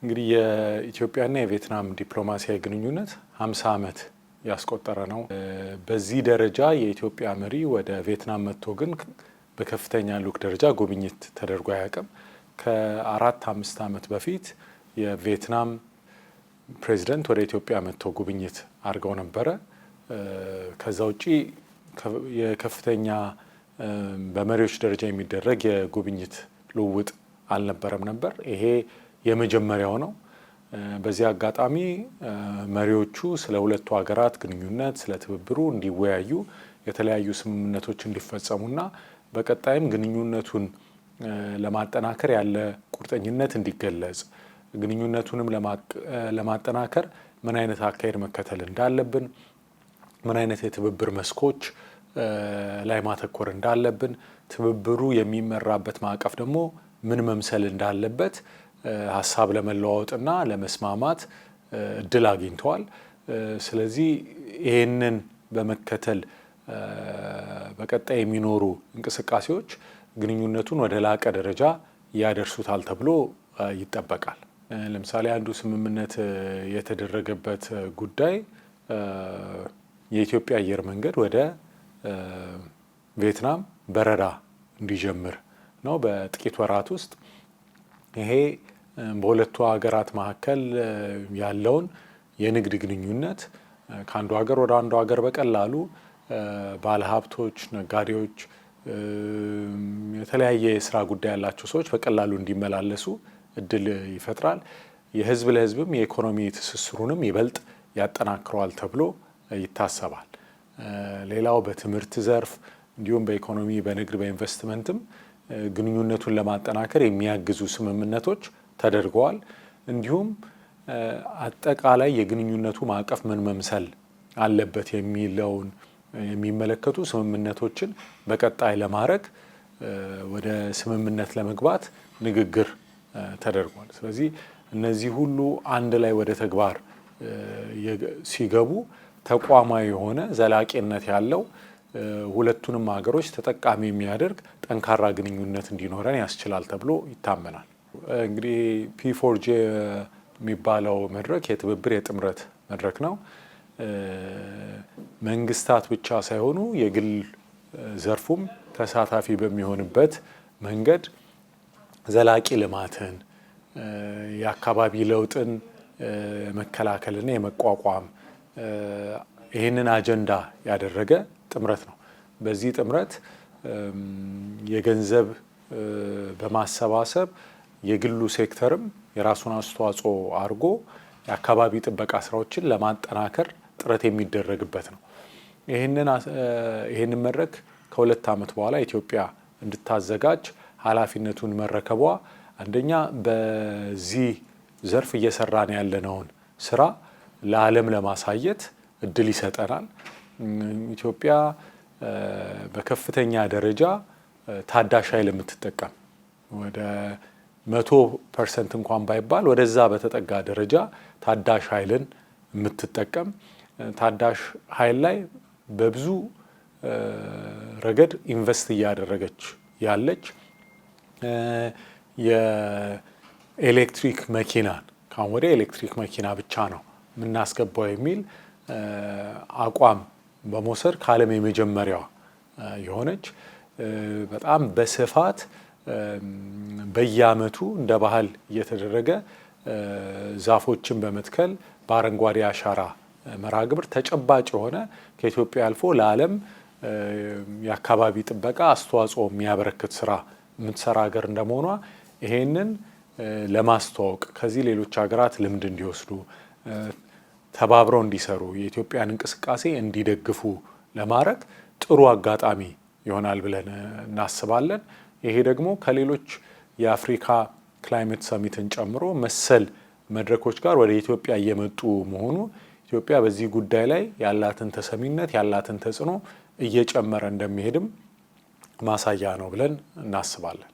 እንግዲህ የኢትዮጵያና የቪየትናም ዲፕሎማሲያዊ ግንኙነት 50 ዓመት ያስቆጠረ ነው። በዚህ ደረጃ የኢትዮጵያ መሪ ወደ ቪየትናም መጥቶ ግን በከፍተኛ ልዑክ ደረጃ ጉብኝት ተደርጎ አያውቅም። ከ4-5 ዓመት በፊት የቪየትናም ፕሬዚደንት ወደ ኢትዮጵያ መጥቶ ጉብኝት አድርገው ነበረ። ከዛ ውጪ የከፍተኛ በመሪዎች ደረጃ የሚደረግ የጉብኝት ልውውጥ አልነበረም ነበር። ይሄ የመጀመሪያው ነው። በዚህ አጋጣሚ መሪዎቹ ስለ ሁለቱ ሀገራት ግንኙነት፣ ስለ ትብብሩ እንዲወያዩ የተለያዩ ስምምነቶች እንዲፈጸሙና በቀጣይም ግንኙነቱን ለማጠናከር ያለ ቁርጠኝነት እንዲገለጽ፣ ግንኙነቱንም ለማጠናከር ምን አይነት አካሄድ መከተል እንዳለብን፣ ምን አይነት የትብብር መስኮች ላይ ማተኮር እንዳለብን፣ ትብብሩ የሚመራበት ማዕቀፍ ደግሞ ምን መምሰል እንዳለበት ሀሳብ ለመለዋወጥና ለመስማማት እድል አግኝተዋል። ስለዚህ ይህንን በመከተል በቀጣይ የሚኖሩ እንቅስቃሴዎች ግንኙነቱን ወደ ላቀ ደረጃ ያደርሱታል ተብሎ ይጠበቃል። ለምሳሌ አንዱ ስምምነት የተደረገበት ጉዳይ የኢትዮጵያ አየር መንገድ ወደ ቪየትናም በረራ እንዲጀምር ነው በጥቂት ወራት ውስጥ። ይሄ በሁለቱ ሀገራት መካከል ያለውን የንግድ ግንኙነት ከአንዱ ሀገር ወደ አንዱ ሀገር በቀላሉ ባለሀብቶች፣ ነጋዴዎች፣ የተለያየ የስራ ጉዳይ ያላቸው ሰዎች በቀላሉ እንዲመላለሱ እድል ይፈጥራል። የህዝብ ለህዝብም የኢኮኖሚ ትስስሩንም ይበልጥ ያጠናክረዋል ተብሎ ይታሰባል። ሌላው በትምህርት ዘርፍ እንዲሁም በኢኮኖሚ፣ በንግድ፣ በኢንቨስትመንትም ግንኙነቱን ለማጠናከር የሚያግዙ ስምምነቶች ተደርገዋል። እንዲሁም አጠቃላይ የግንኙነቱ ማዕቀፍ ምን መምሰል አለበት የሚለውን የሚመለከቱ ስምምነቶችን በቀጣይ ለማድረግ ወደ ስምምነት ለመግባት ንግግር ተደርጓል። ስለዚህ እነዚህ ሁሉ አንድ ላይ ወደ ተግባር ሲገቡ ተቋማዊ የሆነ ዘላቂነት ያለው ሁለቱንም ሀገሮች ተጠቃሚ የሚያደርግ ጠንካራ ግንኙነት እንዲኖረን ያስችላል ተብሎ ይታመናል። እንግዲህ P4G የሚባለው መድረክ የትብብር የጥምረት መድረክ ነው። መንግስታት ብቻ ሳይሆኑ የግል ዘርፉም ተሳታፊ በሚሆንበት መንገድ ዘላቂ ልማትን፣ የአካባቢ ለውጥን መከላከልና የመቋቋም ይህንን አጀንዳ ያደረገ ጥምረት ነው። በዚህ ጥምረት የገንዘብ በማሰባሰብ የግሉ ሴክተርም የራሱን አስተዋጽኦ አድርጎ የአካባቢ ጥበቃ ስራዎችን ለማጠናከር ጥረት የሚደረግበት ነው። ይህንን መድረክ ከ2 ዓመት በኋላ ኢትዮጵያ እንድታዘጋጅ ኃላፊነቱን መረከቧ አንደኛ በዚህ ዘርፍ እየሰራን ያለነውን ስራ ለዓለም ለማሳየት እድል ይሰጠናል። ኢትዮጵያ በከፍተኛ ደረጃ ታዳሽ ኃይል የምትጠቀም ወደ 100% እንኳን ባይባል ወደዛ በተጠጋ ደረጃ ታዳሽ ኃይልን የምትጠቀም ታዳሽ ኃይል ላይ በብዙ ረገድ ኢንቨስት እያደረገች ያለች የኤሌክትሪክ መኪናን ካሁን ወደ ኤሌክትሪክ መኪና ብቻ ነው የምናስገባው የሚል አቋም በመውሰድ ከዓለም የመጀመሪያዋ የሆነች በጣም በስፋት በየዓመቱ እንደ ባህል እየተደረገ ዛፎችን በመትከል በአረንጓዴ አሻራ መርሃ ግብር ተጨባጭ የሆነ ከኢትዮጵያ አልፎ ለዓለም የአካባቢ ጥበቃ አስተዋጽኦ የሚያበረክት ስራ የምትሰራ ሀገር እንደመሆኗ ይሄንን ለማስተዋወቅ ከዚህ ሌሎች ሀገራት ልምድ እንዲወስዱ ተባብረው እንዲሰሩ የኢትዮጵያን እንቅስቃሴ እንዲደግፉ ለማድረግ ጥሩ አጋጣሚ ይሆናል ብለን እናስባለን። ይሄ ደግሞ ከሌሎች የአፍሪካ ክላይሜት ሰሚትን ጨምሮ መሰል መድረኮች ጋር ወደ ኢትዮጵያ እየመጡ መሆኑ ኢትዮጵያ በዚህ ጉዳይ ላይ ያላትን ተሰሚነት ያላትን ተጽዕኖ እየጨመረ እንደሚሄድም ማሳያ ነው ብለን እናስባለን።